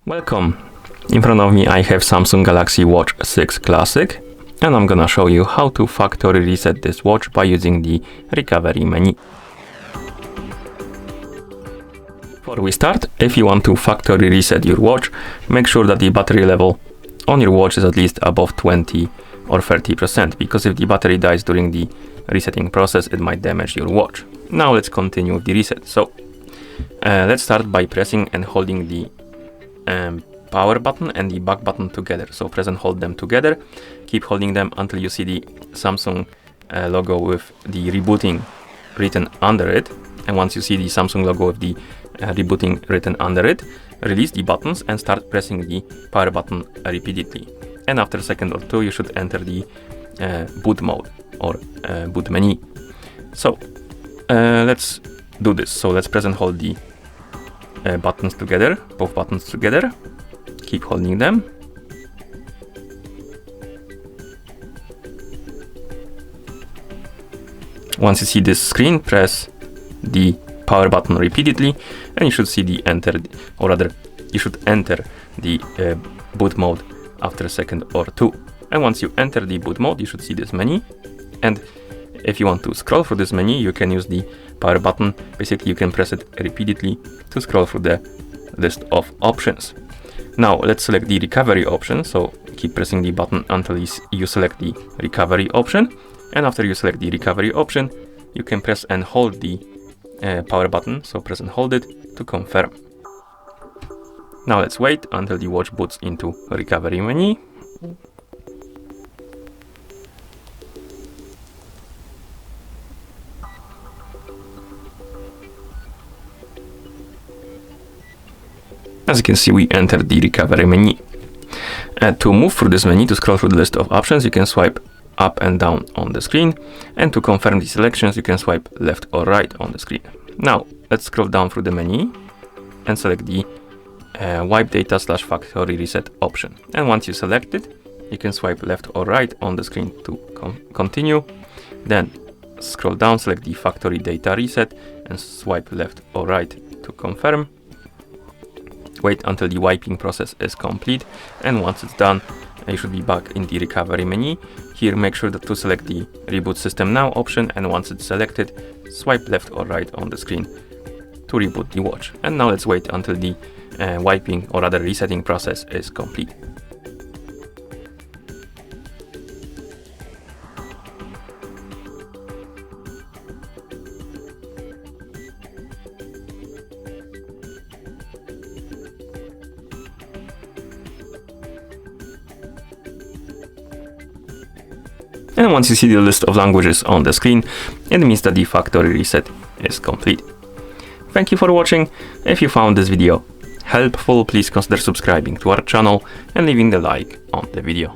Welcome! In front of me I have Samsung Galaxy Watch 6 Classic, and I'm gonna show you how to factory reset this watch by using the recovery menu. Before we start, if you want to factory reset your watch, make sure that the battery level on your watch is at least above 20 or 30%, because if the battery dies during the resetting process, it might damage your watch. Now let's continue with the reset. So let's start by pressing and holding the power button and the back button together. So press and hold them together. Keep holding them until you see the Samsung logo with the rebooting written under it. And once you see the Samsung logo with the rebooting written under it, release the buttons and start pressing the power button repeatedly. And after a second or two, you should enter the boot mode or boot menu. So let's do this. So let's press and hold the buttons together, both buttons together. Keep holding them. Once you see this screen, press the power button repeatedly, and you should see the you should enter the boot mode after a second or two. And once you enter the boot mode, you should see this menu. And if you want to scroll through this menu, you can use the power button. Basically, you can press it repeatedly to scroll through the list of options. Now let's select the recovery option. So keep pressing the button until you select the recovery option. And after you select the recovery option, you can press and hold the power button. So press and hold it to confirm. Now let's wait until the watch boots into recovery menu. As you can see, we entered the recovery menu. To move through this menu, to scroll through the list of options, you can swipe up and down on the screen. And to confirm the selections, you can swipe left or right on the screen. Now, let's scroll down through the menu and select the wipe data / factory reset option. And once you select it, you can swipe left or right on the screen to continue. Then scroll down, select the factory data reset and swipe left or right to confirm. Wait until the wiping process is complete, and once it's done, you should be back in the recovery menu. Here, make sure to select the reboot system now option, and once it's selected, swipe left or right on the screen to reboot the watch. And now let's wait until the wiping or rather resetting process is complete. And once you see the list of languages on the screen, it means that the factory reset is complete. Thank you for watching. If you found this video helpful, please consider subscribing to our channel and leaving a like on the video.